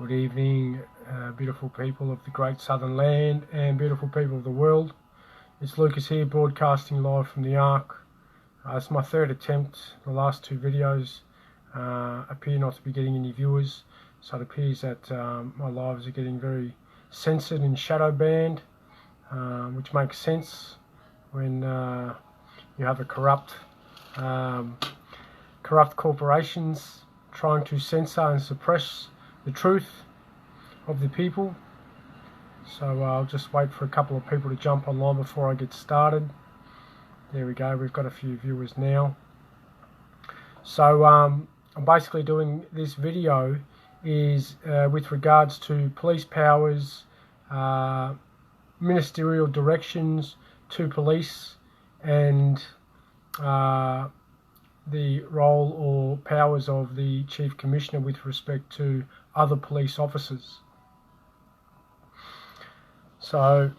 Good evening, beautiful people of the great southern land and beautiful people of the world. It's Lucas here, broadcasting live from the Ark. It's my third attempt. The last two videos appear not to be getting any viewers, so it appears that my lives are getting very censored and shadow banned, which makes sense when you have a corrupt corporations trying to censor and suppress the truth of the people. So I'll just wait for a couple of people to jump online before I get started. There we go, we've got a few viewers now. So I'm basically doing this video is with regards to police powers, ministerial directions to police, and the role or powers of the Chief Commissioner with respect to other police officers. So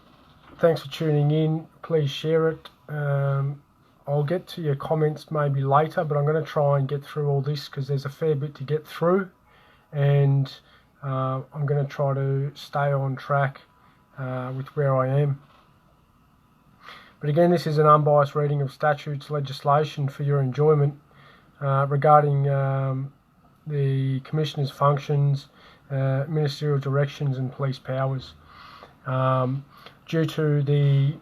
thanks for tuning in. Please share it. I'll get to your comments maybe later, but I'm going to try and get through all this because there's a fair bit to get through, and I'm going to try to stay on track with where I am. But again, this is an unbiased reading of statutes, legislation for your enjoyment regarding the Commissioner's functions, ministerial directions and police powers. Due to the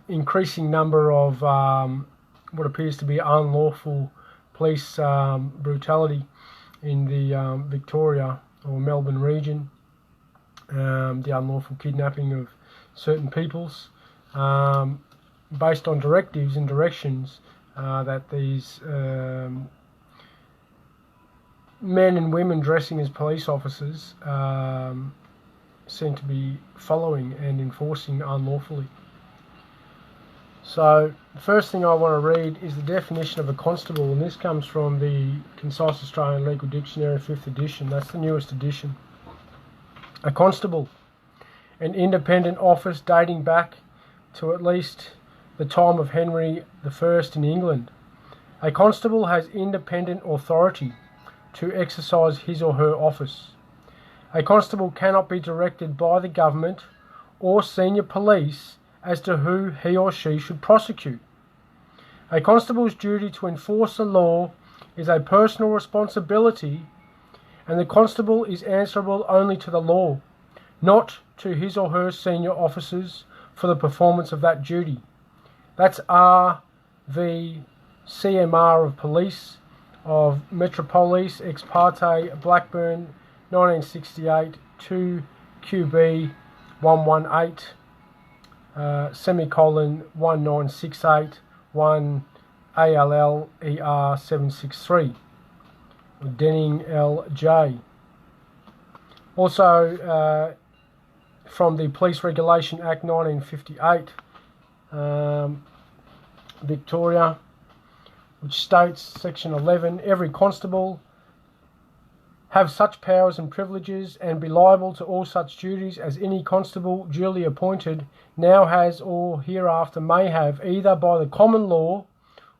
increasing number of what appears to be unlawful police brutality in the Victoria or Melbourne region, the unlawful kidnapping of certain peoples, based on directives and directions that these men and women dressing as police officers seem to be following and enforcing unlawfully. So the first thing I want to read is the definition of a constable, and this comes from the Concise Australian Legal Dictionary, 5th edition. That's the newest edition. A constable, an independent office dating back to at least the time of Henry I in England. A constable has independent authority to exercise his or her office. A constable cannot be directed by the government or senior police as to who he or she should prosecute. A constable's duty to enforce the law is a personal responsibility, and the constable is answerable only to the law, not to his or her senior officers for the performance of that duty. That's R.V. CMR of Police of Metropolis ex parte Blackburn 1968 2 QB 118 semicolon 1968 1 ALL ER 763 Denning LJ. Also from the Police Regulation Act 1958 Victoria, which states, section 11, every constable have such powers and privileges and be liable to all such duties as any constable duly appointed now has or hereafter may have, either by the common law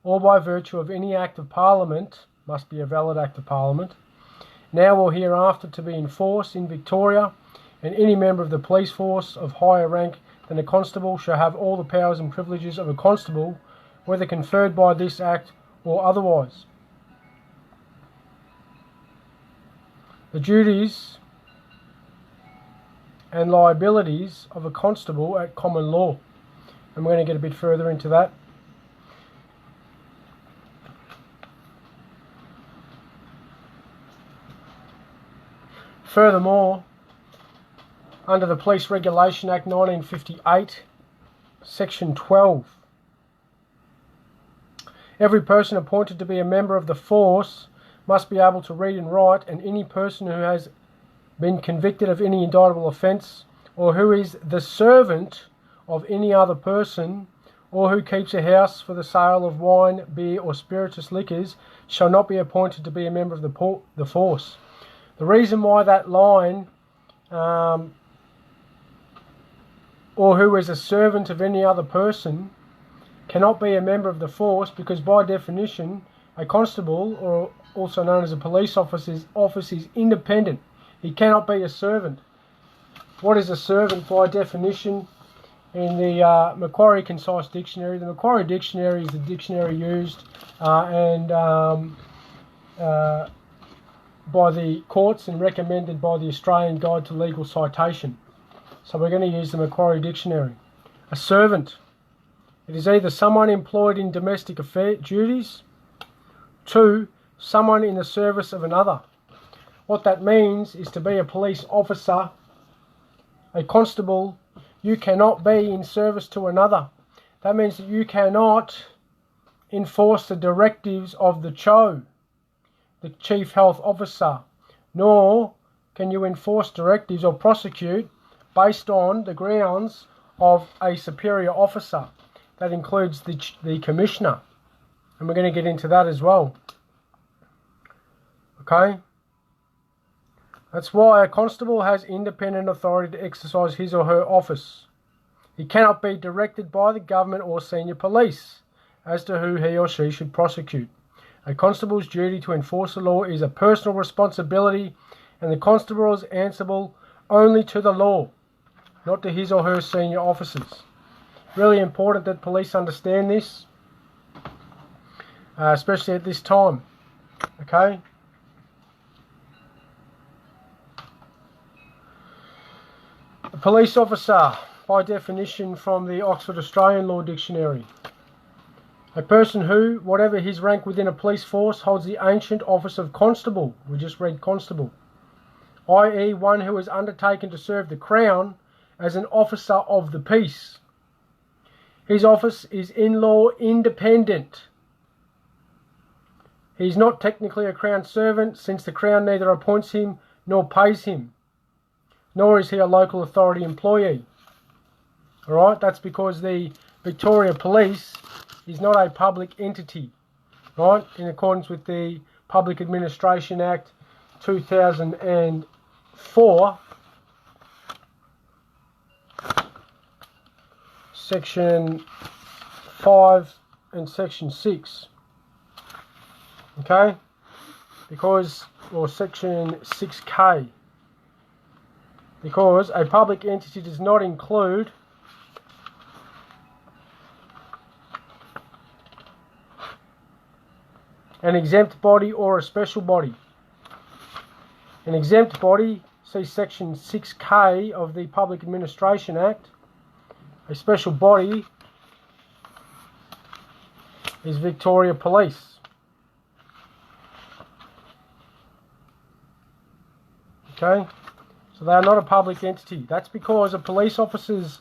or by virtue of any act of Parliament, must be a valid act of Parliament, now or hereafter to be enforced in Victoria, and any member of the police force of higher rank than a constable shall have all the powers and privileges of a constable, whether conferred by this act or otherwise. The duties and liabilities of a constable at common law. And we're going to get a bit further into that. Furthermore, under the Police Regulation Act 1958, section 12, every person appointed to be a member of the force must be able to read and write, and any person who has been convicted of any indictable offence, or who is the servant of any other person, or who keeps a house for the sale of wine, beer or spirituous liquors, shall not be appointed to be a member of the force. The reason why that line, or who is a servant of any other person, cannot be a member of the force, because by definition a constable, or also known as a police officer's office, is independent. He cannot be a servant. What is a servant by definition? In the Macquarie Concise Dictionary, the Macquarie Dictionary is the dictionary used by the courts and recommended by the Australian Guide to Legal Citation. So we're going to use the Macquarie Dictionary. A servant. It is either someone employed in domestic affair duties. 2, someone in the service of another. What that means is to be a police officer, a constable. You cannot be in service to another. That means that you cannot enforce the directives of the CHO, the Chief Health Officer, nor can you enforce directives or prosecute based on the grounds of a superior officer. That includes the Commissioner, and we're going to get into that as well. Okay? That's why a constable has independent authority to exercise his or her office. He cannot be directed by the government or senior police as to who he or she should prosecute. A constable's duty to enforce the law is a personal responsibility, and the constable is answerable only to the law, not to his or her senior officers. Really important that police understand this, especially at this time. Okay? A police officer, by definition from the Oxford Australian Law Dictionary. A person who, whatever his rank within a police force, holds the ancient office of constable. We just read constable. I.e. one who has undertaken to serve the Crown as an officer of the peace. His office is in law independent. He is not technically a Crown servant, since the Crown neither appoints him nor pays him, nor is he a local authority employee. Alright, that's because the Victoria Police is not a public entity, right, in accordance with the Public Administration Act 2004, Section 5 and Section 6. Okay? Because, or Section 6K. Because a public entity does not include an exempt body or a special body. An exempt body, see Section 6K of the Public Administration Act. A special body is Victoria Police. Okay? So they are not a public entity. That's because a police officer's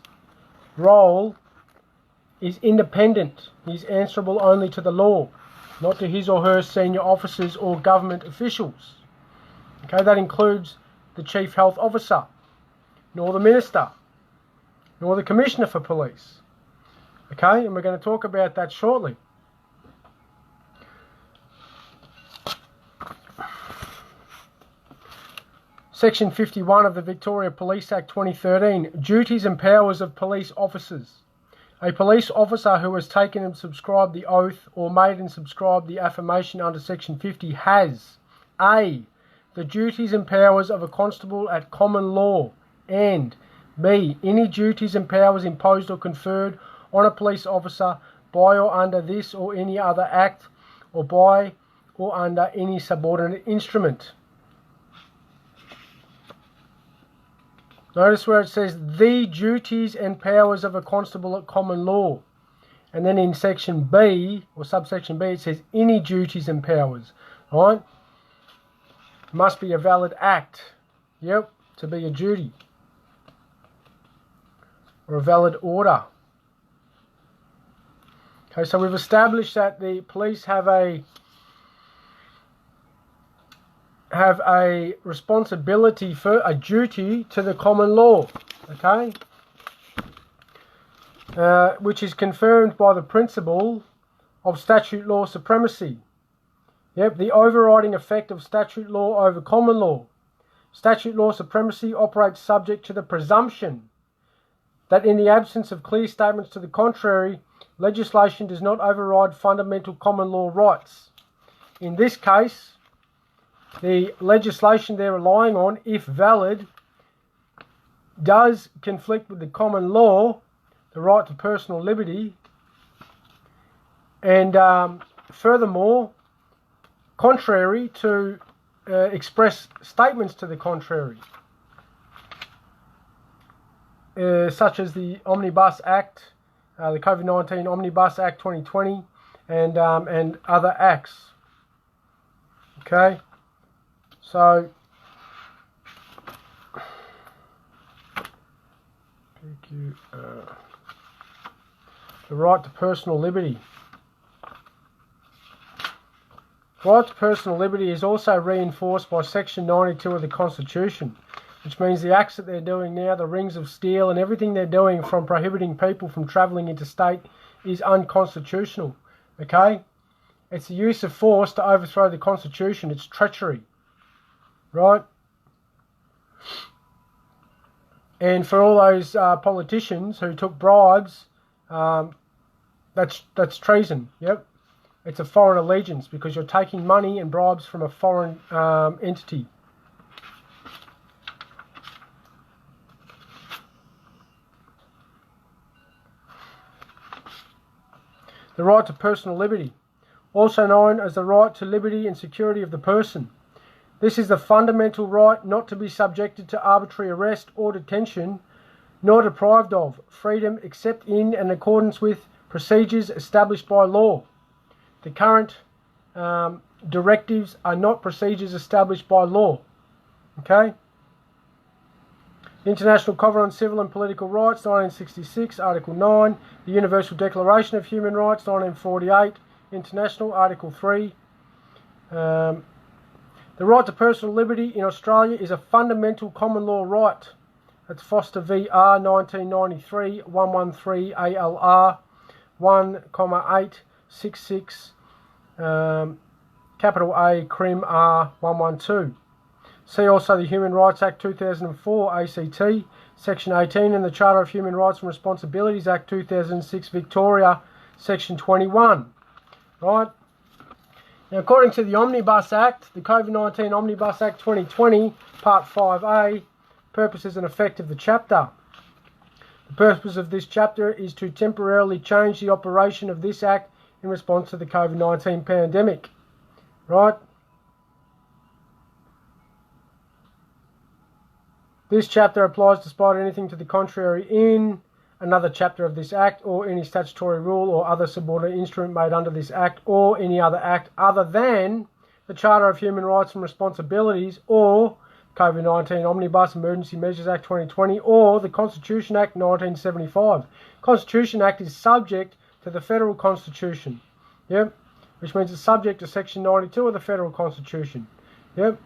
role is independent. He's answerable only to the law, not to his or her senior officers or government officials. Okay, that includes the Chief Health Officer, nor the Minister, nor the Commissioner for Police. Okay, and we're going to talk about that shortly. Section 51 of the Victoria Police Act 2013, Duties and Powers of Police Officers. A police officer who has taken and subscribed the oath or made and subscribed the affirmation under Section 50 has A. the duties and powers of a constable at common law, and B. any duties and powers imposed or conferred on a police officer by or under this or any other act, or by or under any subordinate instrument. Notice where it says the duties and powers of a constable at common law. And then in section B, or subsection B, it says any duties and powers. Right? Must be a valid act. Yep, to be a duty. Or a valid order. Okay, so we've established that the police have a responsibility for a duty to the common law, okay, which is confirmed by the principle of statute law supremacy. Yep, the overriding effect of statute law over common law. Statute law supremacy operates subject to the presumption that in the absence of clear statements to the contrary, legislation does not override fundamental common law rights. In this case, the legislation they're relying on, if valid, does conflict with the common law, the right to personal liberty, and furthermore, contrary to express statements to the contrary, such as the Omnibus Act, the COVID-19 Omnibus Act 2020, and other acts. Okay, so the right to personal liberty. Right to personal liberty is also reinforced by Section 92 of the Constitution, which means the acts that they're doing now, the rings of steel and everything they're doing from prohibiting people from travelling interstate is unconstitutional. Okay? It's the use of force to overthrow the Constitution. It's treachery. Right? And for all those politicians who took bribes, that's treason. Yep. It's a foreign allegiance because you're taking money and bribes from a foreign entity. The right to personal liberty, also known as the right to liberty and security of the person. This is the fundamental right not to be subjected to arbitrary arrest or detention, nor deprived of freedom except in and accordance with procedures established by law. The current directives are not procedures established by law. Okay? The International Covenant on Civil and Political Rights, 1966, Article 9. The Universal Declaration of Human Rights, 1948, International, Article 3. The right to personal liberty in Australia is a fundamental common law right. That's Foster v. R. 1993, 113 ALR 1,866, capital A, Crim R. 112. See also the Human Rights Act 2004, ACT, Section 18, and the Charter of Human Rights and Responsibilities Act 2006, Victoria, Section 21. Right? Now, according to the Omnibus Act, the COVID-19 Omnibus Act 2020, Part 5A, purposes and effect of the chapter. The purpose of this chapter is to temporarily change the operation of this Act in response to the COVID-19 pandemic. Right? This chapter applies despite anything to the contrary in another chapter of this Act or any statutory rule or other subordinate instrument made under this Act or any other Act other than the Charter of Human Rights and Responsibilities or COVID-19 Omnibus Emergency Measures Act 2020 or the Constitution Act 1975. Constitution Act is subject to the Federal Constitution, yep, which means it's subject to Section 92 of the Federal Constitution, yep,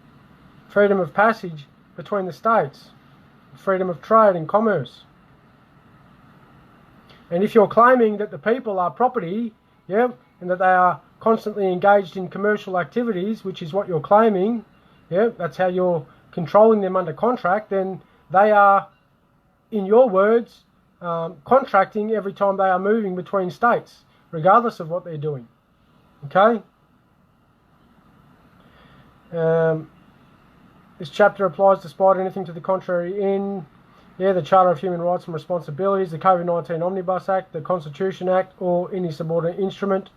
freedom of passage between the states, freedom of trade and commerce. And if you're claiming that the people are property, yep, and that they are constantly engaged in commercial activities, which is what you're claiming, yep, that's how you're controlling them under contract, then they are, in your words, contracting every time they are moving between states, regardless of what they're doing. Okay? This chapter applies despite anything to the contrary in, the Charter of Human Rights and Responsibilities, the COVID-19 Omnibus Act, the Constitution Act, or any subordinate instrument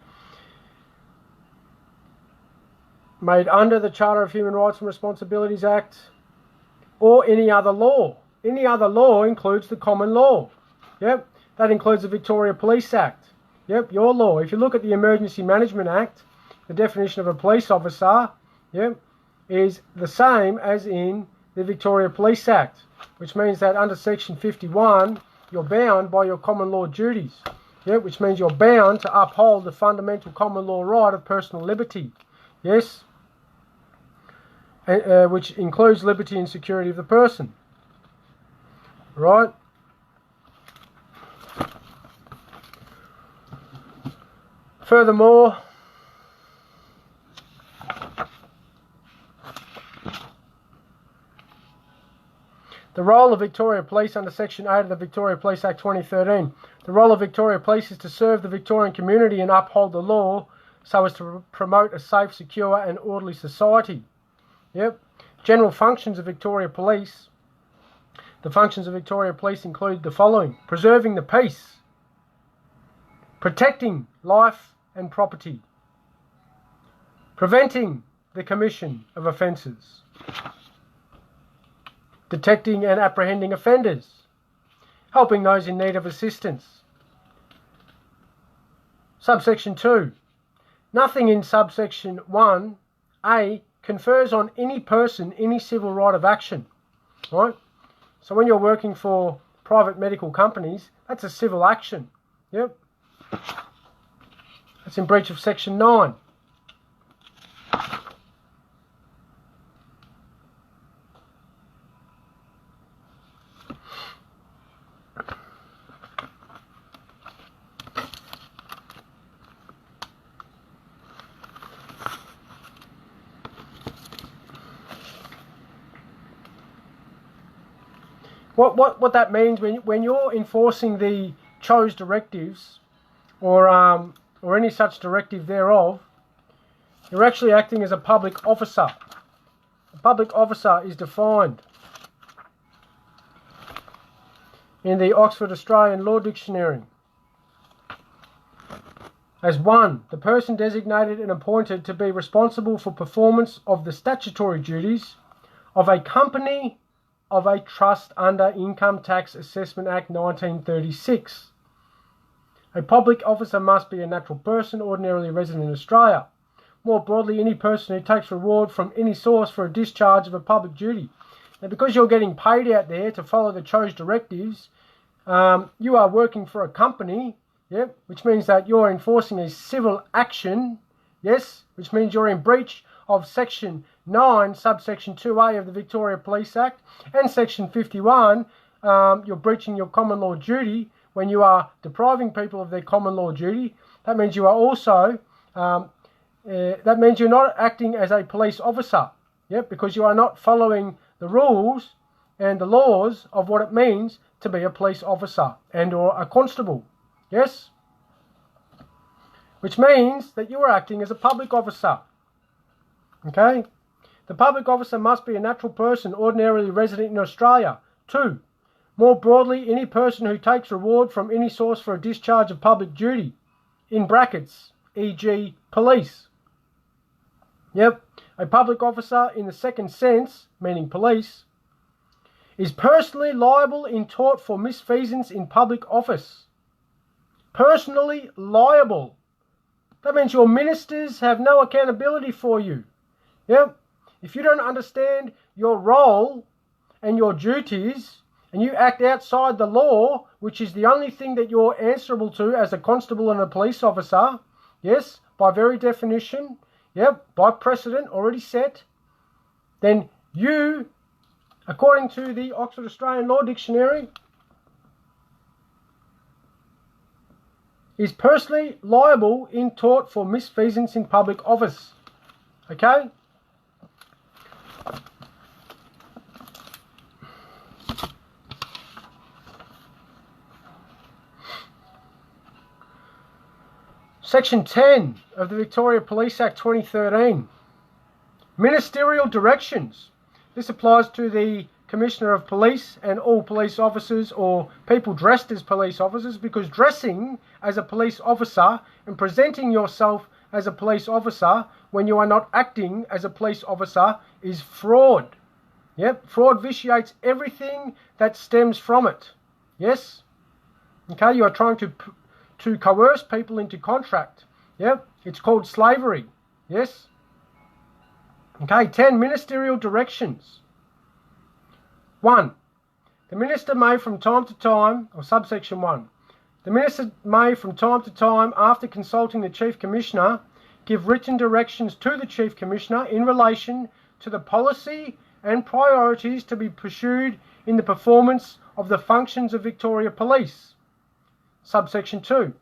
made under the Charter of Human Rights and Responsibilities Act, or any other law. Any other law includes the common law. Yep, that includes the Victoria Police Act. Yep, your law. If you look at the Emergency Management Act, the definition of a police officer, yep, is the same as in the Victoria Police Act, which means that under Section 51, you're bound by your common law duties. Yep, which means you're bound to uphold the fundamental common law right of personal liberty. Yes? Which includes liberty and security of the person. Right? Furthermore, the role of Victoria Police under Section 8 of the Victoria Police Act 2013. The role of Victoria Police is to serve the Victorian community and uphold the law so as to promote a safe, secure and orderly society. Yep. General functions of Victoria Police. The functions of Victoria Police include the following: preserving the peace, protecting life and property, preventing the commission of offences, detecting and apprehending offenders, helping those in need of assistance. Subsection 2. Nothing in subsection 1A confers on any person any civil right of action. Right? So when you're working for private medical companies, that's a civil action. Yep. That's in breach of section 9. What that means when you're enforcing the chose directives or any such directive thereof, you're actually acting as a public officer. A public officer is defined in the Oxford Australian Law Dictionary as 1. The person designated and appointed to be responsible for performance of the statutory duties of a company of a trust under Income Tax Assessment Act 1936. A public officer must be a natural person ordinarily resident in Australia. More broadly, any person who takes reward from any source for a discharge of a public duty. Now, because you're getting paid out there to follow the chose directives, you are working for a company, yep, which means that you're enforcing a civil action, yes, which means you're in breach of section 9, subsection 2A of the Victoria Police Act, and section 51, you're breaching your common law duty when you are depriving people of their common law duty. That means you are also, that means you're not acting as a police officer, yep, because you are not following the rules and the laws of what it means to be a police officer and or a constable, yes? Which means that you are acting as a public officer, okay? The public officer must be a natural person ordinarily resident in Australia. 2. More broadly, any person who takes reward from any source for a discharge of public duty, in brackets, e.g. police. Yep, a public officer in the second sense, meaning police, is personally liable in tort for misfeasance in public office. Personally liable. That means your ministers have no accountability for you. Yep. If you don't understand your role and your duties, and you act outside the law, which is the only thing that you're answerable to as a constable and a police officer, yes, by very definition, yep, by precedent already set, then you, according to the Oxford Australian Law Dictionary, is personally liable in tort for misfeasance in public office. Okay? Section 10 of the Victoria Police Act 2013. Ministerial Directions. This applies to the Commissioner of Police and all police officers or people dressed as police officers, because dressing as a police officer and presenting yourself as a police officer when you are not acting as a police officer is fraud. Yep, fraud vitiates everything that stems from it. Yes? Okay, you are trying to coerce people into contract. Yep, it's called slavery. Yes? Okay, 10 Ministerial Directions. 1. The Minister may from time to time, or subsection 1, the Minister may from time to time, after consulting the Chief Commissioner, give written directions to the Chief Commissioner in relation to the policy and priorities to be pursued in the performance of the functions of Victoria Police. Subsection 2.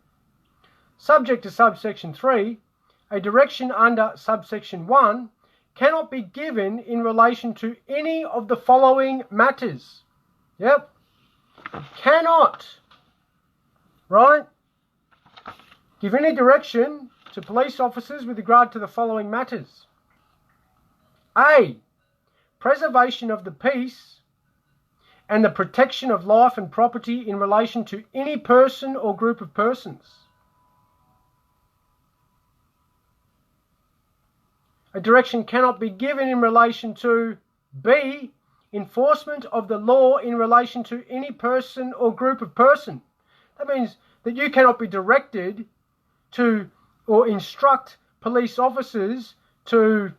Subject to subsection 3, a direction under subsection 1 cannot be given in relation to any of the following matters. Yep. Cannot, right, give any direction to police officers with regard to the following matters. A. preservation of the peace and the protection of life and property in relation to any person or group of persons. A direction cannot be given in relation to B, enforcement of the law in relation to any person or group of person. That means that you cannot be directed to or instruct police officers to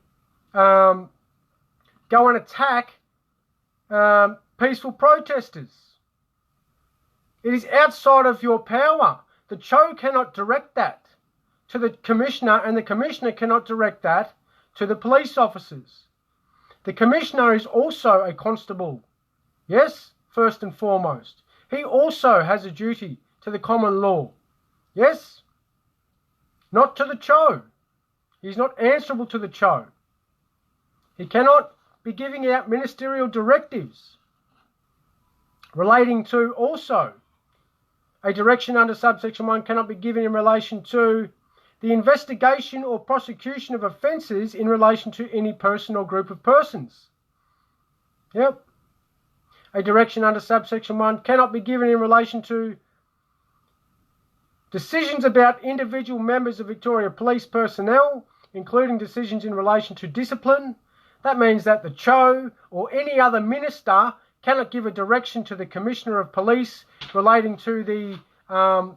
go and attack peaceful protesters. It is outside of your power. The CHO cannot direct that to the Commissioner, and the Commissioner cannot direct that to the police officers. The Commissioner is also a constable. Yes, first and foremost. He also has a duty to the common law. Yes? Not to the CHO. He's not answerable to the CHO. He cannot be giving out ministerial directives relating to also a direction under subsection 1 cannot be given in relation to the investigation or prosecution of offences in relation to any person or group of persons. Yep. A direction under subsection 1 cannot be given in relation to decisions about individual members of Victoria Police personnel, including decisions in relation to discipline. That means that the CHO or any other minister cannot give a direction to the Commissioner of Police relating to the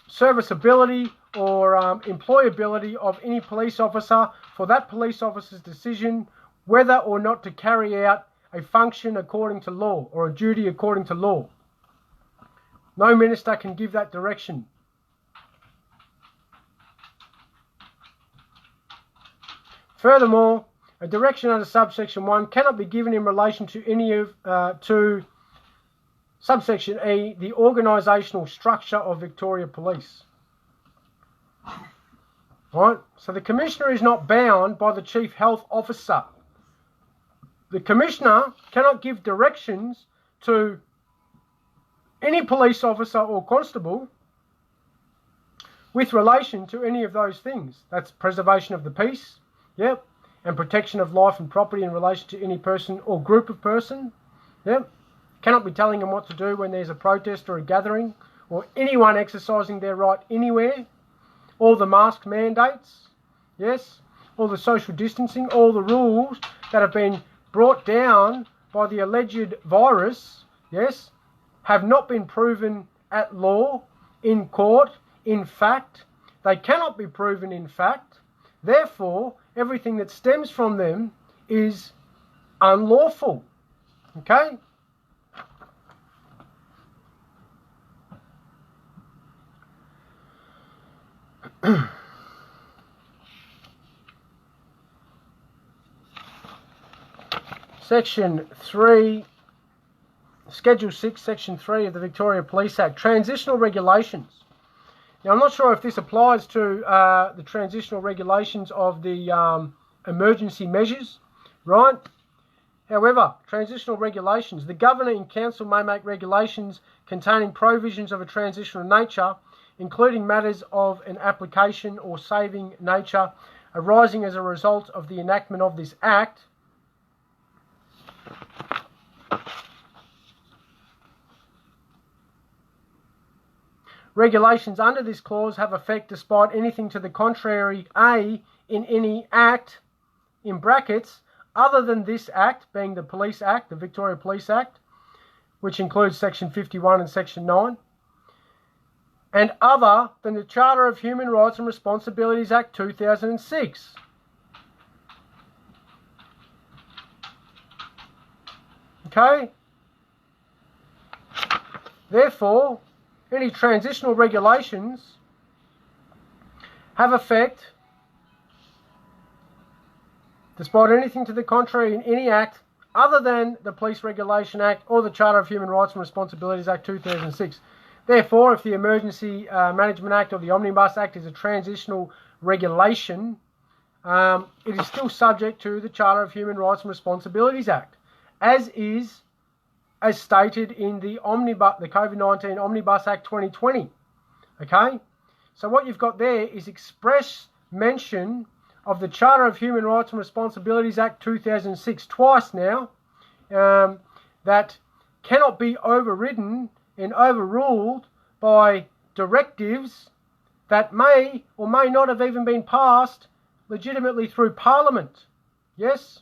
serviceability or employability of any police officer for that police officer's decision whether or not to carry out a function according to law or a duty according to law. No minister can give that direction. Furthermore, a direction under subsection 1 cannot be given in relation to any of to subsection E, the organisational structure of Victoria Police. Right? So the Commissioner is not bound by the Chief Health Officer. The Commissioner cannot give directions to any police officer or constable with relation to any of those things. That's preservation of the peace, yep, and protection of life and property in relation to any person or group of person, yep. Cannot be telling them what to do when there's a protest or a gathering or anyone exercising their right anywhere. All the mask mandates, yes, all the social distancing, all the rules that have been brought down by the alleged virus, yes, have not been proven at law, in court, in fact. They cannot be proven in fact. Therefore, everything that stems from them is unlawful. Okay? Section 3, Schedule 6, Section 3 of the Victoria Police Act, Transitional Regulations. Now, I'm not sure if this applies to the transitional regulations of the emergency measures, right? However, transitional regulations, the Governor in Council may make regulations containing provisions of a transitional nature, including matters of an application or saving nature arising as a result of the enactment of this Act. Regulations under this clause have effect despite anything to the contrary, A, in any Act, in brackets, other than this Act, being the Police Act, the Victoria Police Act, which includes Section 51 and Section 9, and other than the Charter of Human Rights and Responsibilities Act 2006. Okay? Therefore, any transitional regulations have effect despite anything to the contrary in any Act other than the Police Regulation Act or the Charter of Human Rights and Responsibilities Act 2006. Therefore, if the Emergency Management Act or the Omnibus Act is a transitional regulation, it is still subject to the Charter of Human Rights and Responsibilities Act, as stated in the COVID-19 Omnibus Act 2020. Okay? So what you've got there is express mention of the Charter of Human Rights and Responsibilities Act 2006, twice now, that cannot be overridden and overruled by directives that may or may not have even been passed legitimately through Parliament. Yes?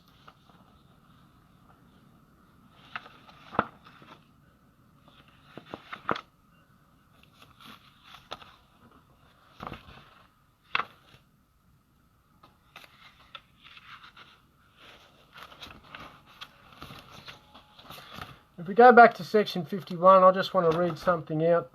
If we go back to section 51, I just want to read something out.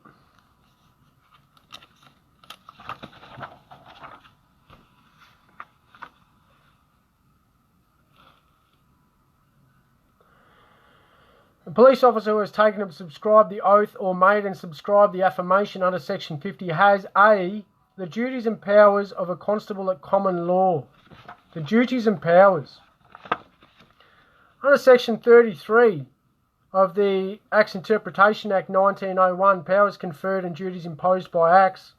A police officer who has taken and subscribed the oath or made and subscribed the affirmation under section 50 has A, the duties and powers of a constable at common law. The duties and powers. Under section 33 of the Acts Interpretation Act 1901, powers conferred and duties imposed by acts.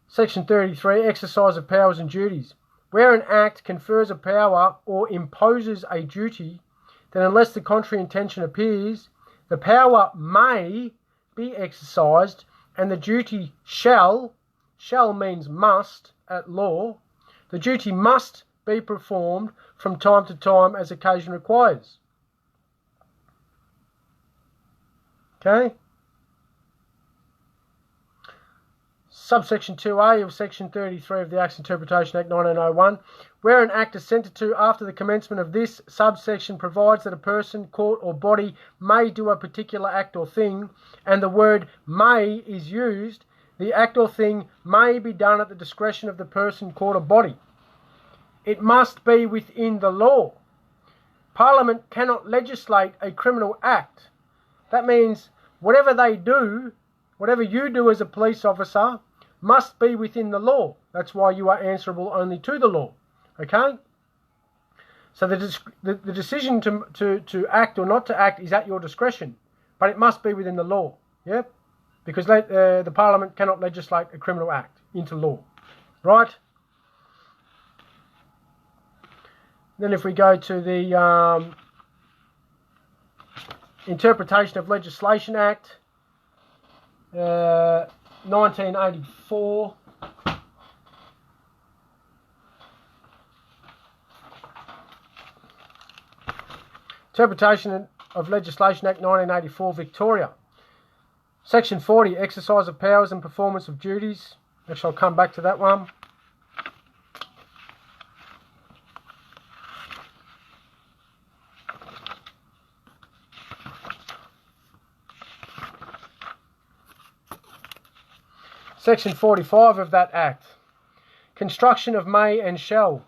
Section 33, exercise of powers and duties. Where an act confers a power or imposes a duty, then unless the contrary intention appears, the power may be exercised and the duty shall means must at law, the duty must be performed from time to time as occasion requires. Okay. Subsection 2A of Section 33 of the Acts Interpretation Act 1901, where an act assented to after the commencement of this subsection provides that a person, court or body may do a particular act or thing, and the word may is used, the act or thing may be done at the discretion of the person, court or body. It must be within the law. Parliament cannot legislate a criminal act. That means whatever they do, whatever you do as a police officer, must be within the law. That's why you are answerable only to the law. Okay? So the decision to act or not to act is at your discretion, but it must be within the law. Yeah? Because the Parliament cannot legislate a criminal act into law. Right? Then if we go to the Interpretation of Legislation Act, 1984. Interpretation of Legislation Act 1984, Victoria. Section 40, exercise of powers and performance of duties. Actually, I'll come back to that one. Section 45 of that Act. Construction of may and shall.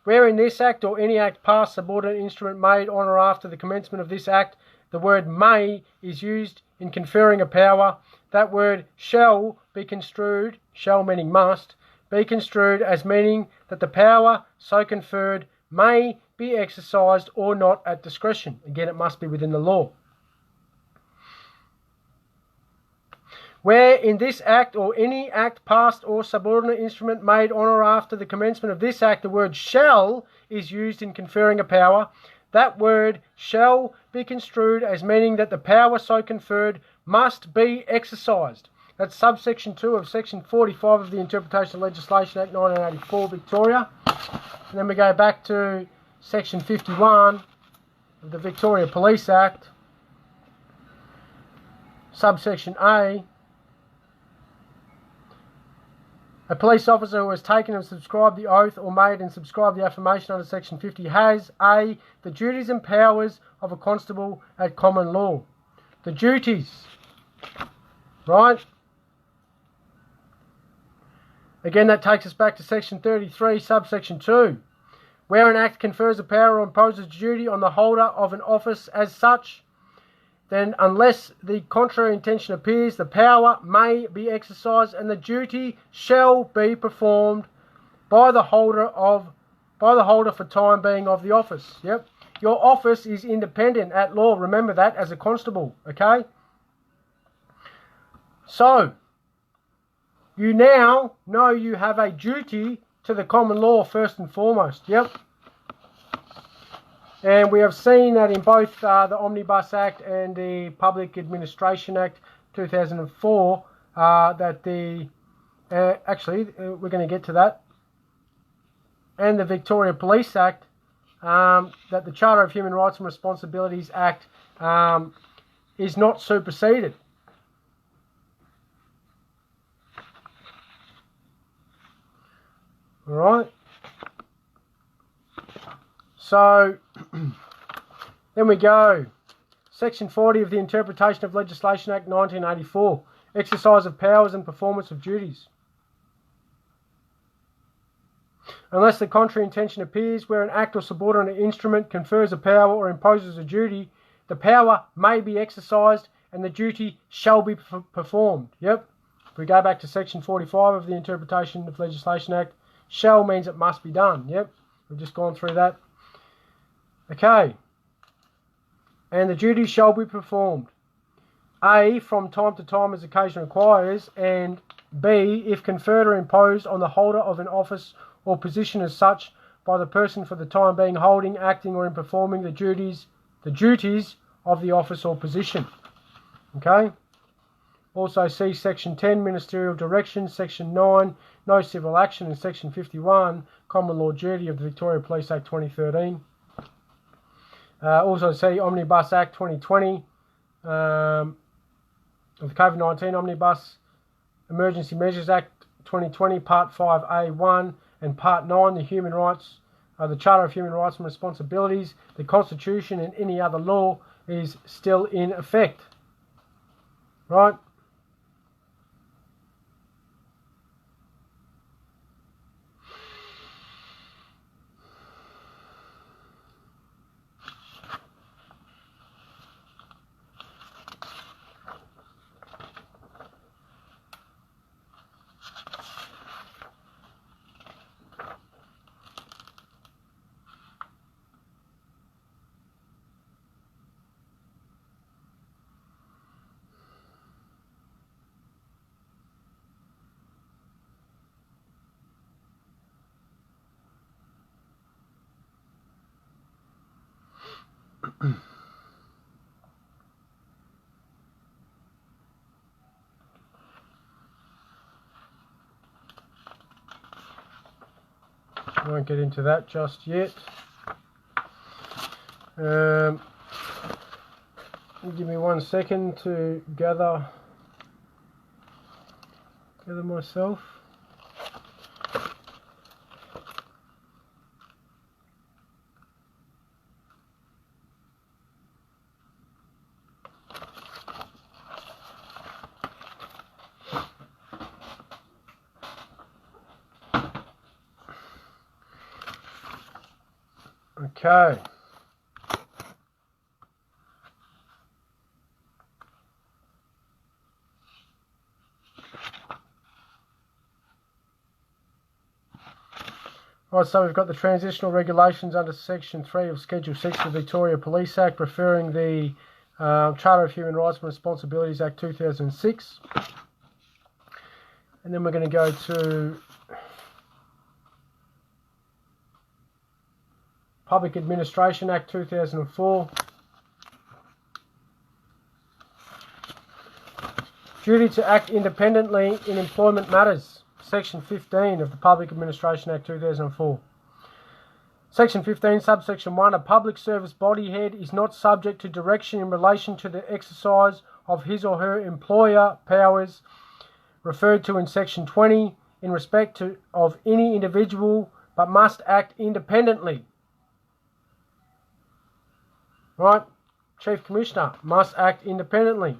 Where in this Act or any Act passed, subordinate instrument made on or after the commencement of this Act, the word may is used in conferring a power, that word shall be construed, shall meaning must, be construed as meaning that the power so conferred may be exercised or not at discretion. Again, it must be within the law. Where in this Act or any Act passed or subordinate instrument made on or after the commencement of this Act, the word shall is used in conferring a power, that word shall be construed as meaning that the power so conferred must be exercised. That's subsection 2 of section 45 of the Interpretation of Legislation Act 1984, Victoria. And then we go back to section 51 of the Victoria Police Act, subsection A. A police officer who has taken and subscribed the oath or made and subscribed the affirmation under section 50 has A, the duties and powers of a constable at common law. The duties, right? Again, that takes us back to section 33, subsection 2. Where an act confers a power or imposes a duty on the holder of an office as such, then unless the contrary intention appears, the power may be exercised and the duty shall be performed by the holder for time being of the office. Yep. Your office is independent at law. Remember that as a constable, okay? So, you now know you have a duty to the common law first and foremost. Yep. And we have seen that in both the Omnibus Act and the Public Administration Act 2004 that the we're going to get to that, and the Victoria Police Act, that the Charter of Human Rights and Responsibilities Act is not superseded. All right. So then we go. Section 40 of the Interpretation of Legislation Act 1984. Exercise of powers and performance of duties. Unless the contrary intention appears, where an act or subordinate instrument confers a power or imposes a duty, the power may be exercised and the duty shall be performed. Yep. If we go back to Section 45 of the Interpretation of Legislation Act, shall means it must be done. Yep. We've just gone through that. Okay. And the duty shall be performed. A, from time to time as occasion requires, and B, if conferred or imposed on the holder of an office or position as such by the person for the time being holding, acting or in performing the duties of the office or position. Okay. Also see Section 10, Ministerial Directions, Section 9, No Civil Action, and Section 51, Common Law Duty of the Victoria Police Act 2013. Also see Omnibus Act 2020, of the COVID-19 Omnibus Emergency Measures Act 2020, Part 5A1, and Part 9, the Human Rights, the Charter of Human Rights and Responsibilities, the Constitution, and any other law is still in effect. Right? I won't get into that just yet. Give me 1 second to gather myself. Okay. Right, so we've got the Transitional Regulations under Section 3 of Schedule 6 of the Victoria Police Act, referring the Charter of Human Rights and Responsibilities Act 2006. And then we're going to go to Public Administration Act 2004. Duty to act independently in employment matters. Section 15 of the Public Administration Act 2004. Section 15, subsection 1, a public service body head is not subject to direction in relation to the exercise of his or her employer powers referred to in Section 20 in respect of any individual, but must act independently. Right? Chief Commissioner must act independently.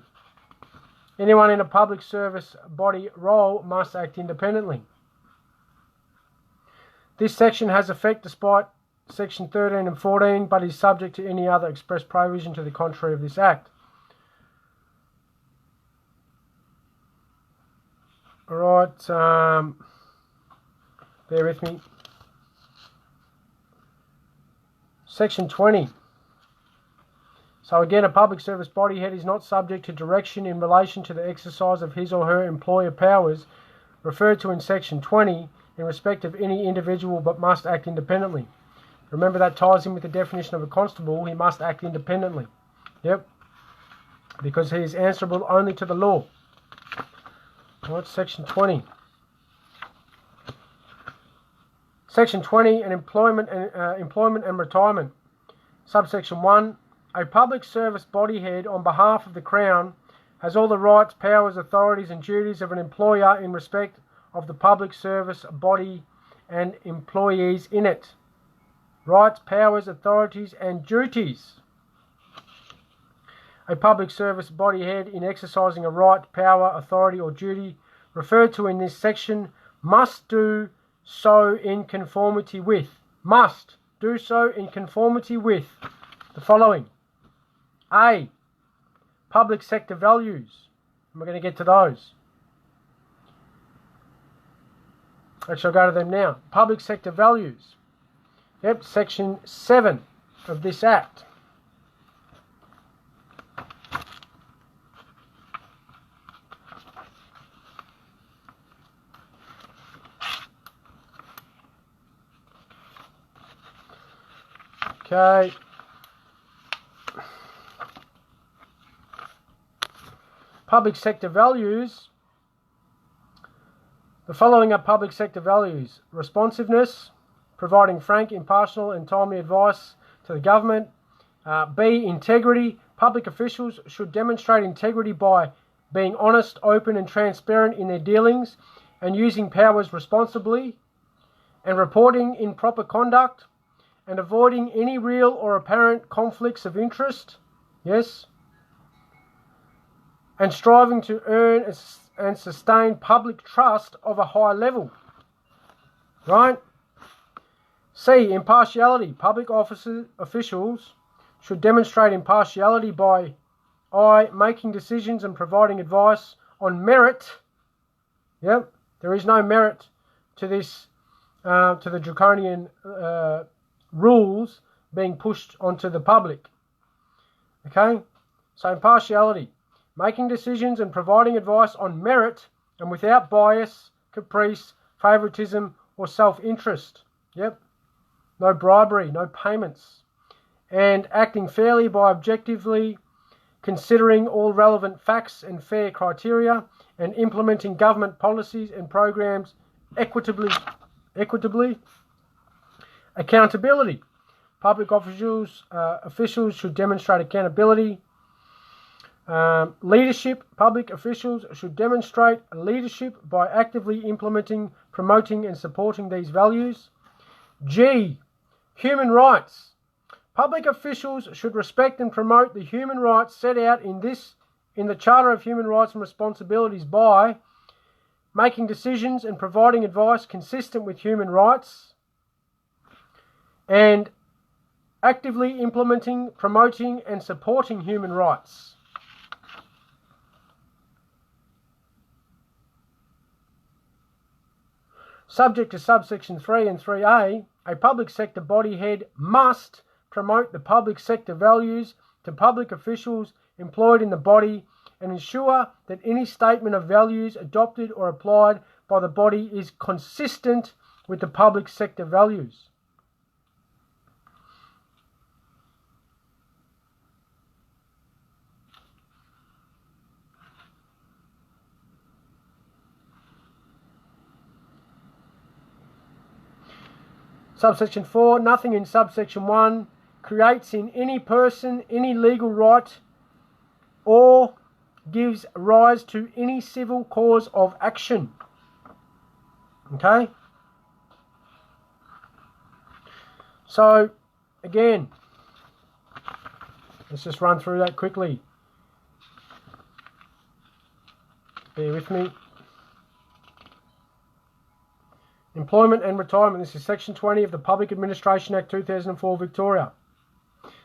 Anyone in a public service body role must act independently. This section has effect despite Section 13 and 14, but is subject to any other express provision to the contrary of this Act. Alright, bear with me. Section 20. So again, a public service body head is not subject to direction in relation to the exercise of his or her employer powers referred to in Section 20 in respect of any individual but must act independently. Remember, that ties in with the definition of a constable. He must act independently. Yep. Because he is answerable only to the law. Alright, section 20. Section 20, an employment and retirement. Subsection 1, a public service body head on behalf of the Crown has all the rights, powers, authorities and duties of an employer in respect of the public service body and employees in it. Rights, powers, authorities and duties. A public service body head in exercising a right, power, authority or duty referred to in this section must do so in conformity with, the following. A, public sector values. And we're going to get to those. Actually, I'll go to them now. Public sector values. Yep, section 7 of this Act. Okay. Public sector values. The following are public sector values: responsiveness, providing frank, impartial and timely advice to the government. B, integrity. Public officials should demonstrate integrity by being honest, open and transparent in their dealings and using powers responsibly and reporting in proper conduct and avoiding any real or apparent conflicts of interest. Yes. And striving to earn and sustain public trust of a high level. Right? C, impartiality. Public officials should demonstrate impartiality by I, making decisions and providing advice on merit. Yep, there is no merit to this, to the draconian rules being pushed onto the public. Okay, so impartiality. Making decisions and providing advice on merit and without bias, caprice, favoritism or self-interest. Yep. No bribery, no payments. And acting fairly by objectively considering all relevant facts and fair criteria and implementing government policies and programs equitably. Accountability. Public officials should demonstrate accountability. Leadership. Public officials should demonstrate leadership by actively implementing, promoting and supporting these values. G, human rights. Public officials should respect and promote the human rights set out in the Charter of Human Rights and Responsibilities by making decisions and providing advice consistent with human rights and actively implementing, promoting and supporting human rights. Subject to subsection 3 and 3A, a public sector body head must promote the public sector values to public officials employed in the body and ensure that any statement of values adopted or applied by the body is consistent with the public sector values. Subsection 4, nothing in subsection 1 creates in any person any legal right or gives rise to any civil cause of action. Okay? So, again, let's just run through that quickly. Bear with me. Employment and retirement. This is section 20 of the Public Administration Act 2004, Victoria.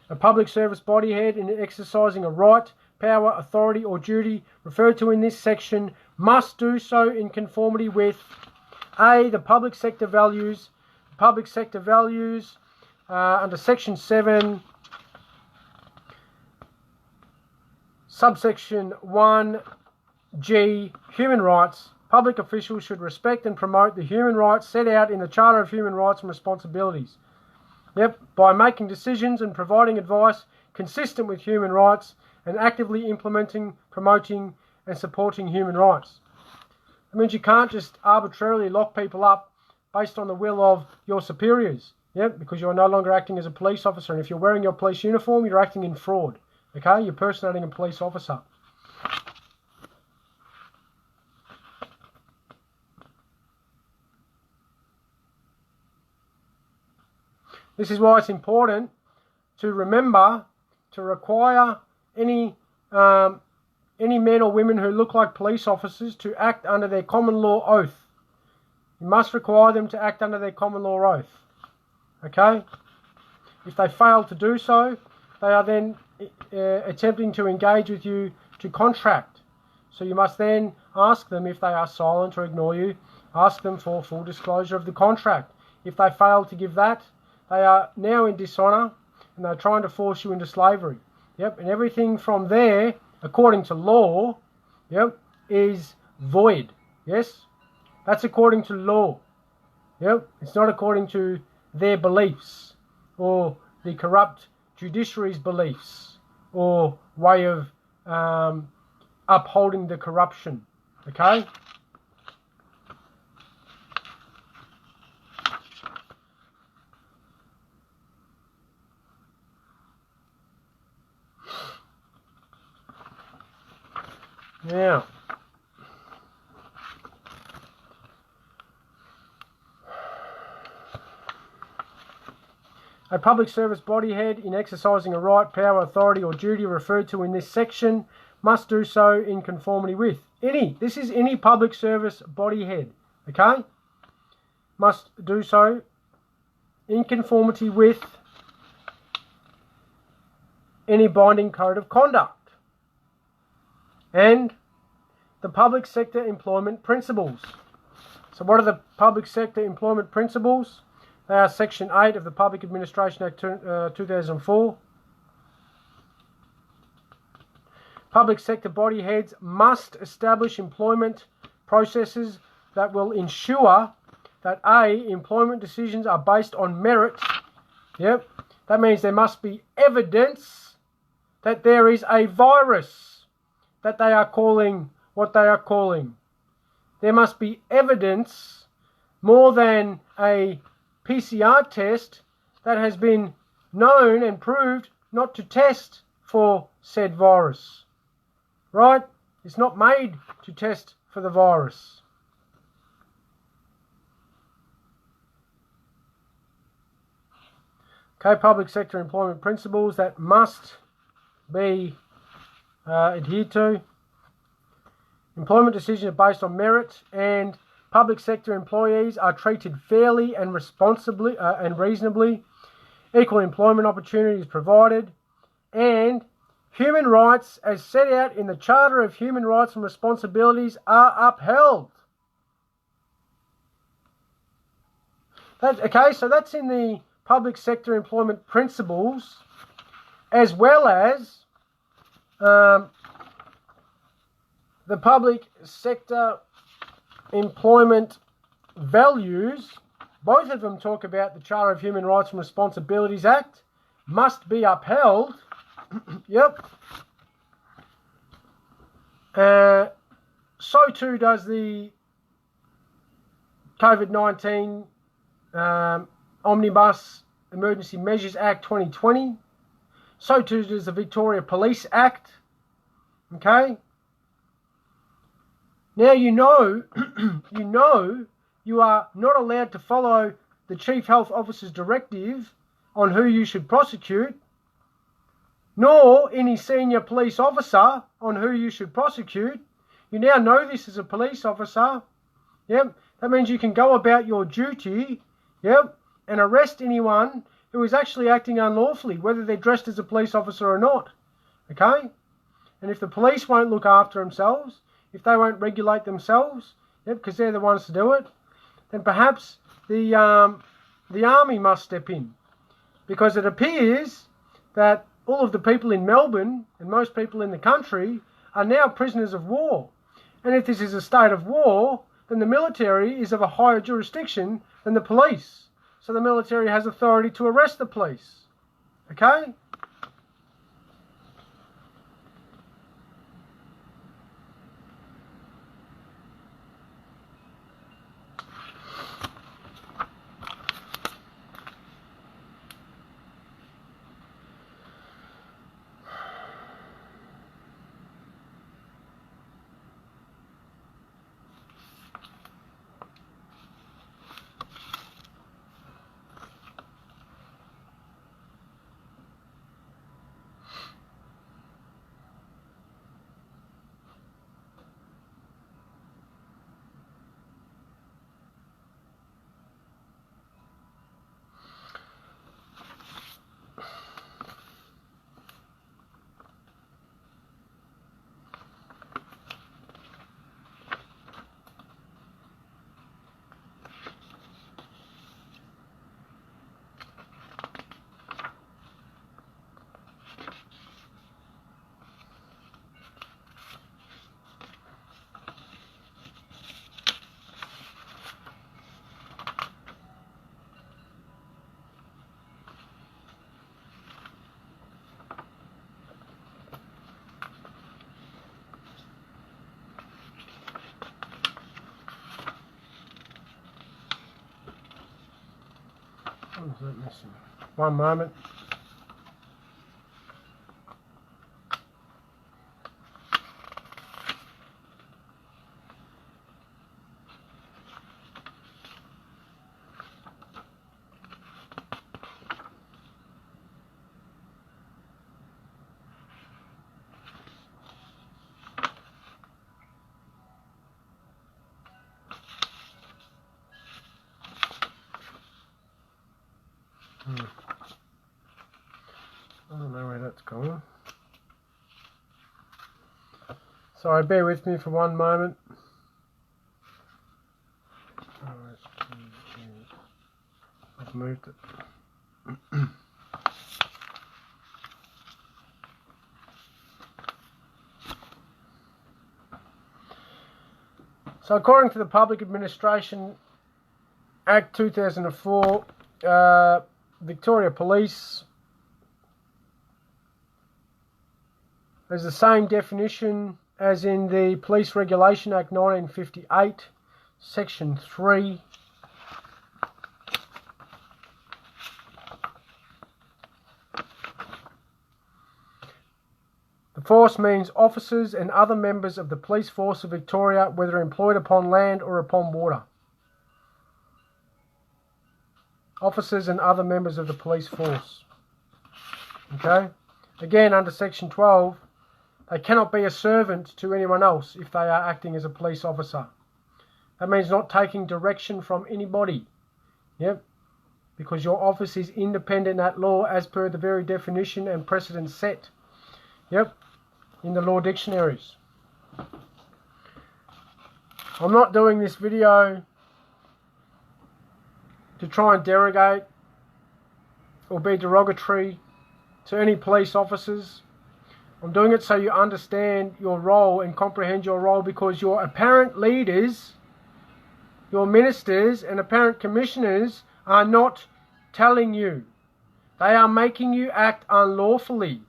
A public service body head in exercising a right, power, authority or duty referred to in this section must do so in conformity with A, the public sector values. Public sector values under section 7, subsection 1G, human rights. public officials should respect and promote the human rights set out in the Charter of Human Rights and Responsibilities. Yep, by making decisions and providing advice consistent with human rights and actively implementing, promoting and supporting human rights. That means you can't just arbitrarily lock people up based on the will of your superiors, yep, because you're no longer acting as a police officer, and if you're wearing your police uniform, you're acting in fraud, okay? You're personating a police officer. This is why it's important to remember to require any men or women who look like police officers to act under their common law oath. You must require them to act under their common law oath. Okay? If they fail to do so, they are then attempting to engage with you to contract. So you must then ask them, if they are silent or ignore you, ask them for full disclosure of the contract. If they fail to give that, they are now in dishonour and they're trying to force you into slavery. Yep, and everything from there, according to law, yep, is void. Yes? That's according to law. Yep, it's not according to their beliefs or the corrupt judiciary's beliefs or way of upholding the corruption. Okay? Now, a public service body head in exercising a right, power, authority or duty referred to in this section must do so in conformity with this is any public service body head, okay? Must do so in conformity with any binding code of conduct and the public sector employment principles. So what are the public sector employment principles? They are Section 8 of the Public Administration Act 2004. Public sector body heads must establish employment processes that will ensure that A, employment decisions are based on merit. Yep, that means there must be evidence that there is a virus that they are calling what they are calling. There must be evidence more than a PCR test that has been known and proved not to test for said virus. Right? It's not made to test for the virus. Okay, public sector employment principles that must be adhered to. Employment decisions are based on merit, and public sector employees are treated fairly and responsibly and reasonably. Equal employment opportunities provided, and human rights as set out in the Charter of Human Rights and Responsibilities are upheld. Okay, so that's in the public sector employment principles, as well as the public sector employment values. Both of them talk about the Charter of Human Rights and Responsibilities Act must be upheld. Yep. So too does the COVID-19 Omnibus Emergency Measures Act 2020. So too does the Victoria Police Act. Okay. Now you know you are not allowed to follow the Chief Health Officer's directive on who you should prosecute, nor any senior police officer on who you should prosecute. You now know this as a police officer. Yep. That means you can go about your duty, yep, and arrest anyone who is actually acting unlawfully, whether they're dressed as a police officer or not. Okay? And if the police won't look after themselves, if they won't regulate themselves, yep, because they're the ones to do it, then perhaps the army must step in. Because it appears that all of the people in Melbourne and most people in the country are now prisoners of war. And if this is a state of war, then the military is of a higher jurisdiction than the police. So the military has authority to arrest the police. Okay? What is that missing? One moment. I don't know where that's going. Sorry, bear with me for one moment. I've moved it. So according to the Public Administration Act 2004, Victoria Police has the same definition as in the Police Regulation Act 1958, Section 3. The force means officers and other members of the police force of Victoria, whether employed upon land or upon water. Officers and other members of the police force. Okay? Again, under Section 12, they cannot be a servant to anyone else if they are acting as a police officer. That means not taking direction from anybody. Yep. Because your office is independent at law as per the very definition and precedent set. Yep. In the law dictionaries. I'm not doing this video to try and derogate or be derogatory to any police officers. I'm doing it so you understand your role and comprehend your role, because your apparent leaders, your ministers and apparent commissioners are not telling you. They are making you act unlawfully.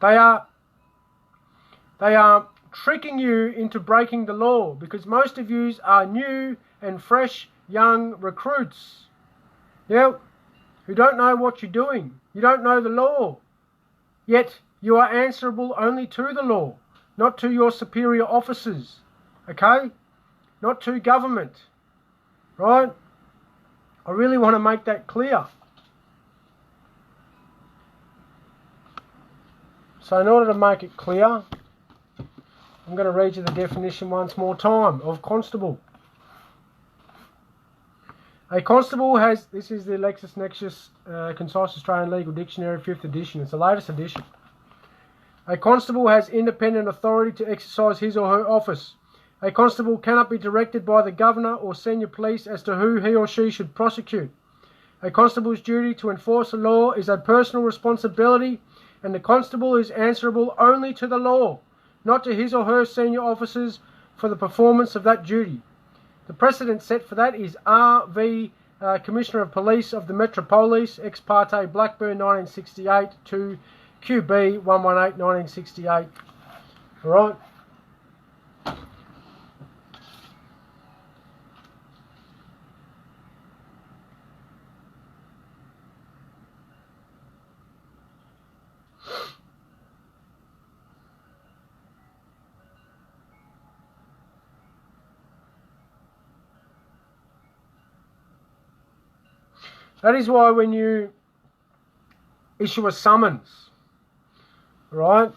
They are tricking you into breaking the law, because most of you are new and fresh young recruits, who don't know what you're doing. You don't know the law, yet you are answerable only to the law, not to your superior officers, okay? Not to government, right? I really want to make that clear. So in order to make it clear, I'm going to read you the definition once more time of constable. A constable has, this is the LexisNexis Concise Australian Legal Dictionary 5th edition, it's the latest edition. A constable has independent authority to exercise his or her office. A constable cannot be directed by the governor or senior police as to who he or she should prosecute. A constable's duty to enforce the law is a personal responsibility, and the constable is answerable only to the law, not to his or her senior officers for the performance of that duty. The precedent set for that is R.V. Commissioner of Police of the Metropolis, ex parte Blackburn 1968 to QB 118 1968. All right. That is why when you issue a summons, right,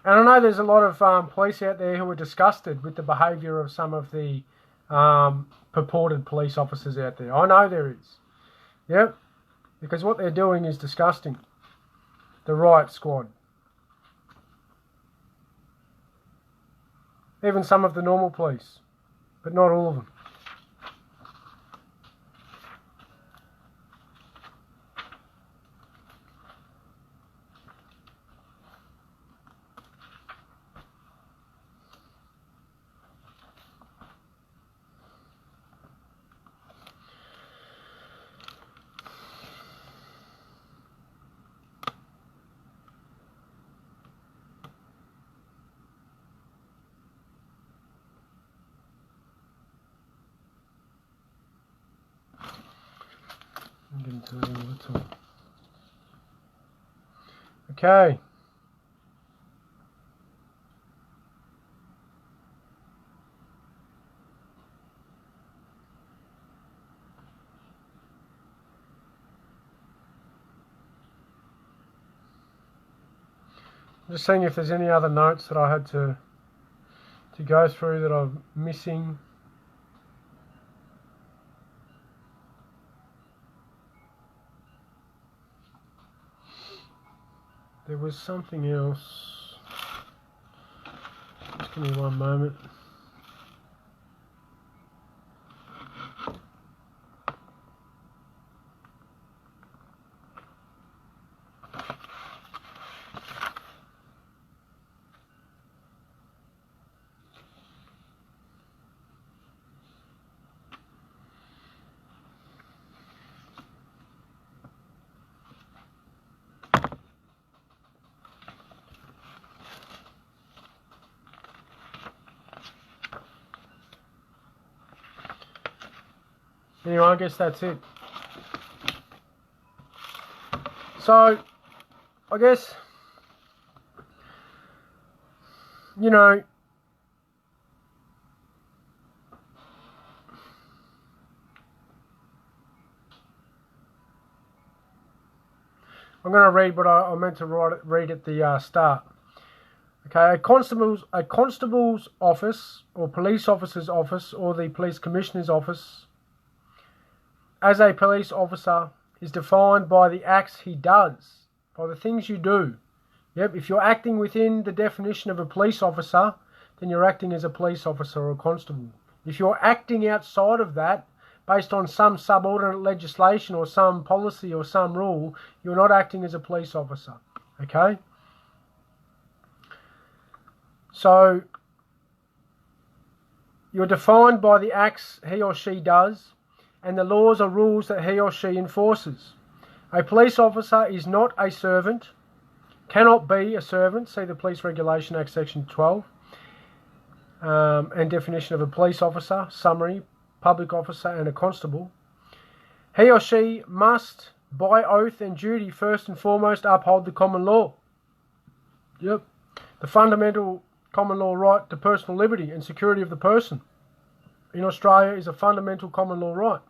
and I know there's a lot of police out there who are disgusted with the behaviour of some of the purported police officers out there. I know there is. Yep, because what they're doing is disgusting. The riot squad. Even some of the normal police, but not all of them. I'm getting to the end of the talk. Okay. I'm just seeing if there's any other notes that I had to go through that I'm missing. There was something else. Just give me one moment. Anyway, I guess that's it. So, I guess, you know, I'm going to read what I meant to read at the start. Okay, a constable's office or police officer's office or the police commissioner's office as a police officer is defined by the acts he does, by the things you do. Yep, if you're acting within the definition of a police officer, then you're acting as a police officer or a constable. If you're acting outside of that, based on some subordinate legislation or some policy or some rule, you're not acting as a police officer. Okay? So, you're defined by the acts he or she does and the laws or rules that he or she enforces. A police officer is not a servant, cannot be a servant, see the Police Regulation Act Section 12, and definition of a police officer, summary, public officer and a constable. He or she must, by oath and duty, first and foremost uphold the common law. Yep. The fundamental common law right to personal liberty and security of the person in Australia is a fundamental common law right.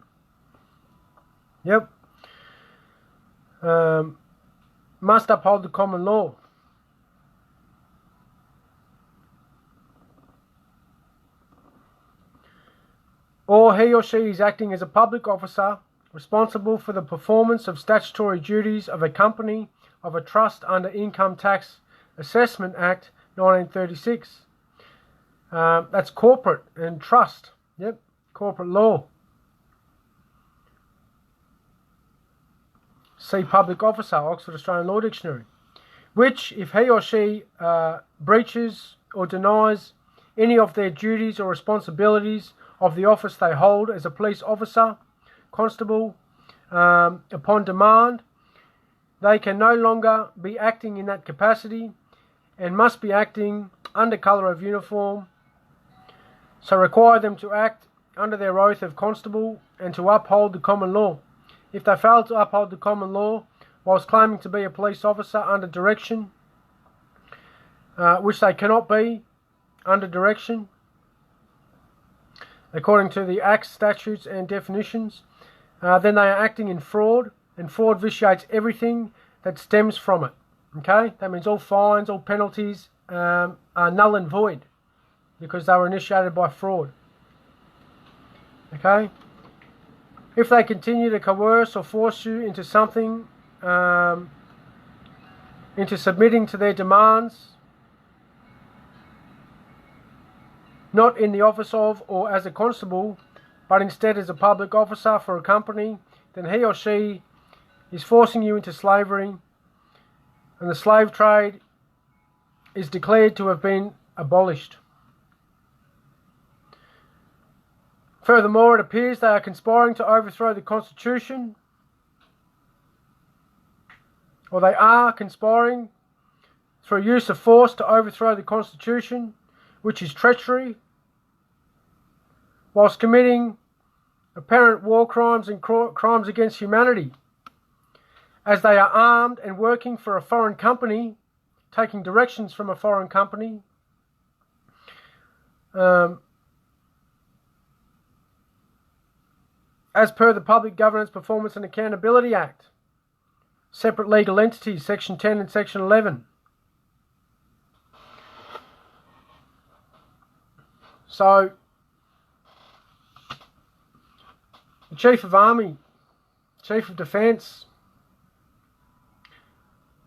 Yep. Must uphold the common law. Or he or she is acting as a public officer responsible for the performance of statutory duties of a company, of a trust under Income Tax Assessment Act 1936. That's corporate and trust. Yep, corporate law. See public officer, Oxford Australian Law Dictionary. Which, if he or she breaches or denies any of their duties or responsibilities of the office they hold as a police officer, constable, upon demand, they can no longer be acting in that capacity and must be acting under colour of uniform, so require them to act under their oath of constable and to uphold the common law. If they fail to uphold the common law whilst claiming to be a police officer under direction, which they cannot be under direction, according to the Acts, statutes and definitions, then they are acting in fraud, and fraud vitiates everything that stems from it. Okay, that means all fines, all penalties are null and void because they were initiated by fraud. Okay, if they continue to coerce or force you into something, into submitting to their demands, not in the office of or as a constable, but instead as a public officer for a company, then he or she is forcing you into slavery, and the slave trade is declared to have been abolished. Furthermore, it appears they are conspiring to overthrow the Constitution, or they are conspiring through use of force to overthrow the Constitution, which is treachery, whilst committing apparent war crimes and crimes against humanity, as they are armed and working for a foreign company, taking directions from a foreign company, as per the Public Governance Performance and Accountability Act, separate legal entities, Section 10 and Section 11. So, the Chief of Army, Chief of Defence,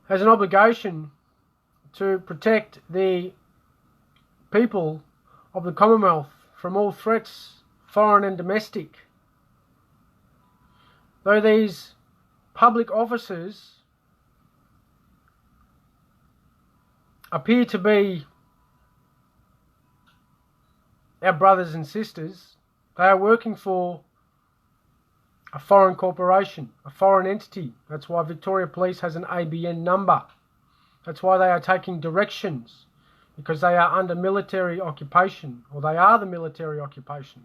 has an obligation to protect the people of the Commonwealth from all threats, foreign and domestic. Though these public officers appear to be our brothers and sisters, they are working for a foreign corporation, a foreign entity. That's why Victoria Police has an ABN number. That's why they are taking directions, because they are under military occupation, or they are the military occupation.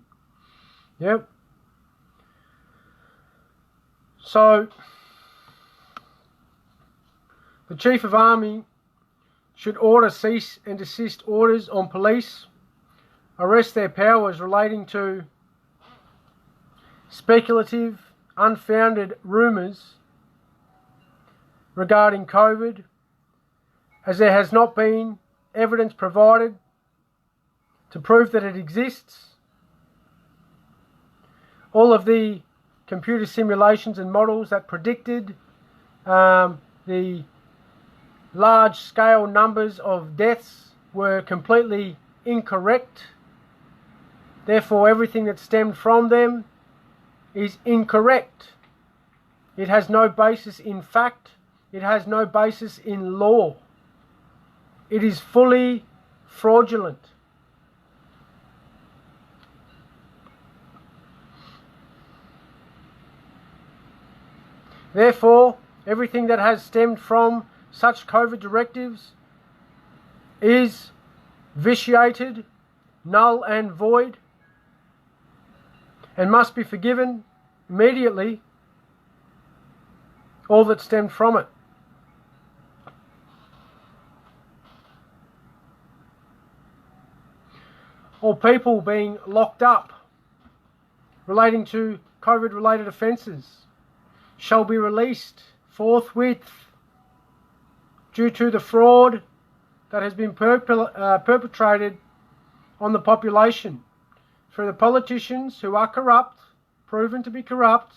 Yep. So, the Chief of Army should order cease and desist orders on police, arrest their powers relating to speculative, unfounded rumours regarding COVID, as there has not been evidence provided to prove that it exists. All of the computer simulations and models that predicted the large-scale numbers of deaths were completely incorrect. Therefore, everything that stemmed from them is incorrect. It has no basis in fact. It has no basis in law. It is fully fraudulent. Therefore, everything that has stemmed from such COVID directives is vitiated, null and void, and must be forgiven immediately, all that stemmed from it. All people being locked up relating to COVID-related offences shall be released forthwith due to the fraud that has been perpetrated on the population through the politicians who are corrupt, proven to be corrupt,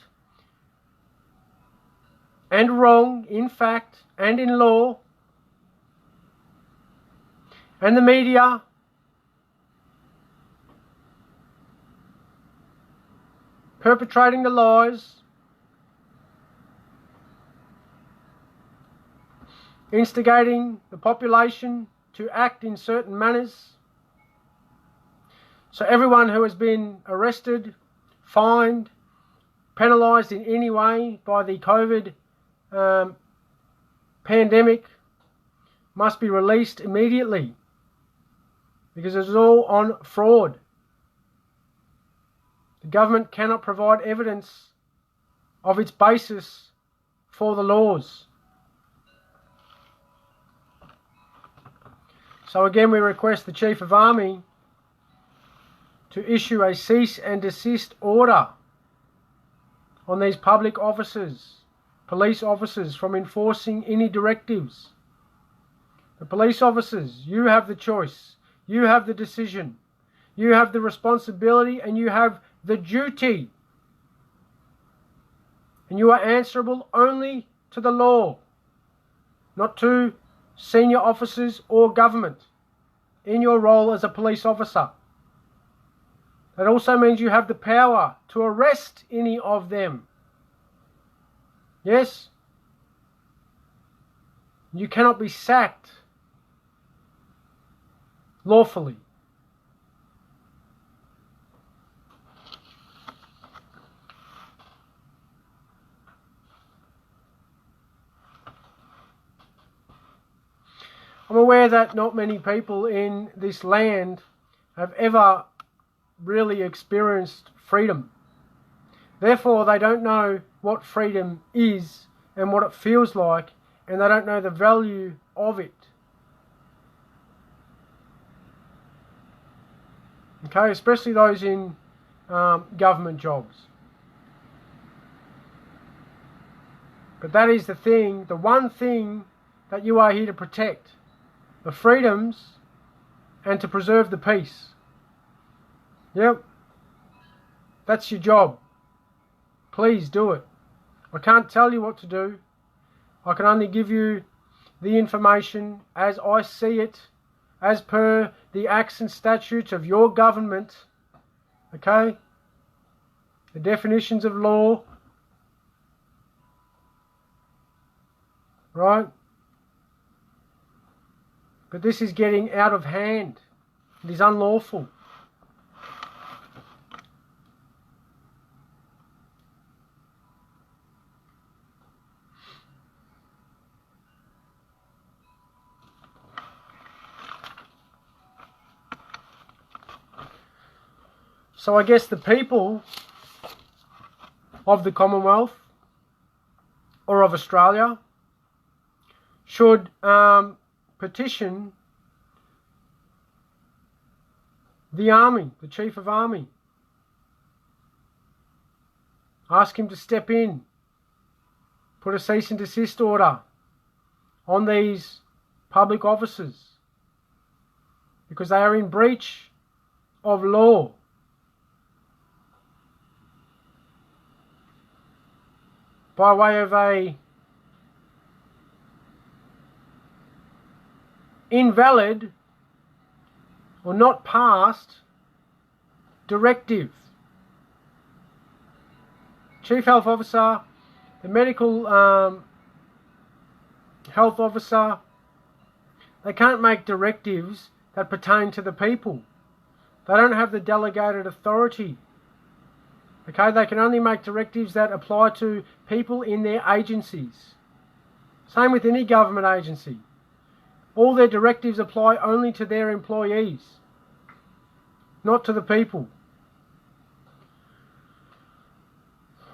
and wrong in fact and in law, and the media perpetrating the lies, instigating the population to act in certain manners. So everyone who has been arrested, fined, penalised in any way by the COVID pandemic must be released immediately, because it's all on fraud. The government cannot provide evidence of its basis for the laws. So again, we request the Chief of Army to issue a cease and desist order on these public officers, police officers, from enforcing any directives. The police officers, you have the choice, you have the decision, you have the responsibility, and you have the duty. And you are answerable only to the law, not to senior officers or government in your role as a police officer. That also means you have the power to arrest any of them. Yes? You cannot be sacked lawfully. I'm aware that not many people in this land have ever really experienced freedom. Therefore, they don't know what freedom is and what it feels like, and they don't know the value of it. Okay, especially those in government jobs. But that is the thing, the one thing that you are here to protect. The freedoms and to preserve the peace. Yep. That's your job. Please do it. I can't tell you what to do. I can only give you the information as I see it, as per the acts and statutes of your government. Okay? The definitions of law. Right? But this is getting out of hand. It is unlawful. So I guess the people of the Commonwealth or of Australia should petition the Army, the Chief of Army. Ask him to step in, put a cease and desist order on these public officers, because they are in breach of law. By way of a invalid or not passed directive. Chief Health Officer, the medical health officer, they can't make directives that pertain to the people. They don't have the delegated authority. Okay, they can only make directives that apply to people in their agencies. Same with any government agency. All their directives apply only to their employees, not to the people.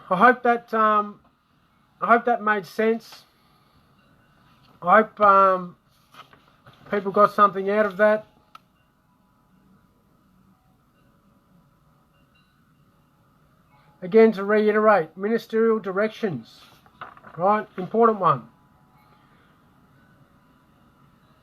I hope that made sense. I hope people got something out of that. Again, to reiterate, Ministerial Directions, right? Important one.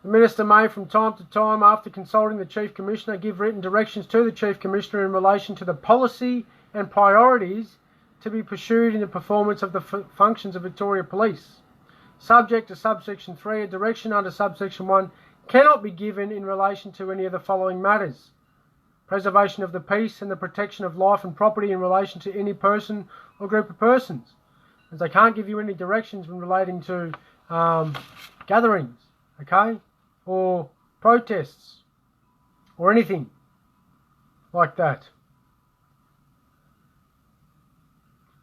The Minister may, from time to time, after consulting the Chief Commissioner, give written directions to the Chief Commissioner in relation to the policy and priorities to be pursued in the performance of the functions of Victoria Police. Subject to subsection 3, a direction under subsection 1 cannot be given in relation to any of the following matters: preservation of the peace and the protection of life and property in relation to any person or group of persons. As they can't give you any directions when relating to gatherings, okay, or protests, or anything like that.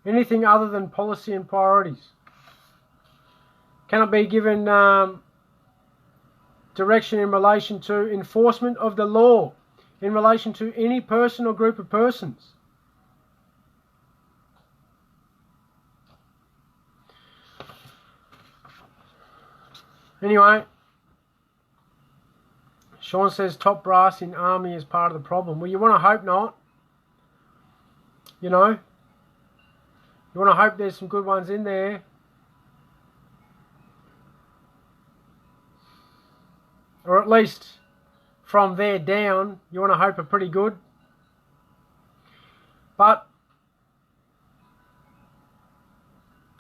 Anything other than policy and priorities. Cannot be given direction in relation to enforcement of the law in relation to any person or group of persons. Anyway, Sean says top brass in army is part of the problem. Well, you want to hope not. You know, you want to hope there's some good ones in there. Or at least from there down, you want to hope are pretty good. But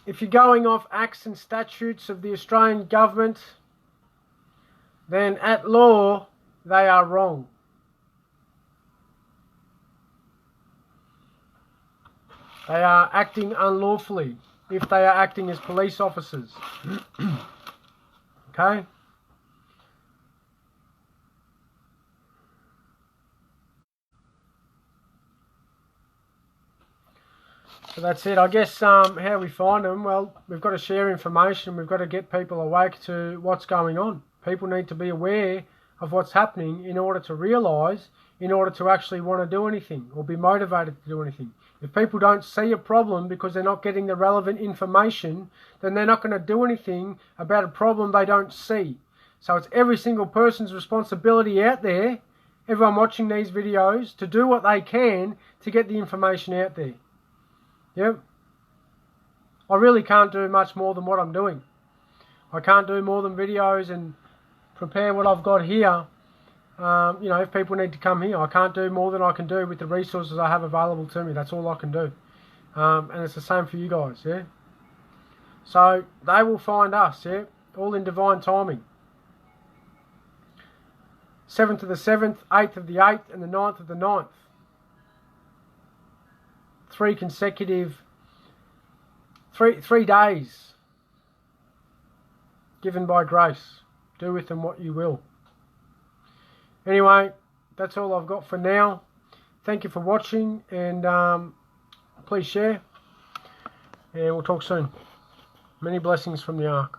if you're going off acts and statutes of the Australian government, then at law, they are wrong. They are acting unlawfully if they are acting as police officers. Okay? So that's it. I guess how we find them, well, we've got to share information. We've got to get people awake to what's going on. People need to be aware of what's happening in order to realise, in order to actually want to do anything or be motivated to do anything. If people don't see a problem because they're not getting the relevant information, then they're not going to do anything about a problem they don't see. So it's every single person's responsibility out there, everyone watching these videos, to do what they can to get the information out there. Yep. I really can't do much more than what I'm doing. I can't do more than videos and prepare what I've got here. You know, if people need to come here, I can't do more than I can do with the resources I have available to me. That's all I can do. And it's the same for you guys, yeah? So they will find us, yeah? All in divine timing. 7th of the 7th, 8th of the 8th, and the 9th of the 9th. 3 consecutive, three days given by grace. Do with them what you will. Anyway, that's all I've got for now. Thank you for watching, and please share, and we'll talk soon. Many blessings from the Ark.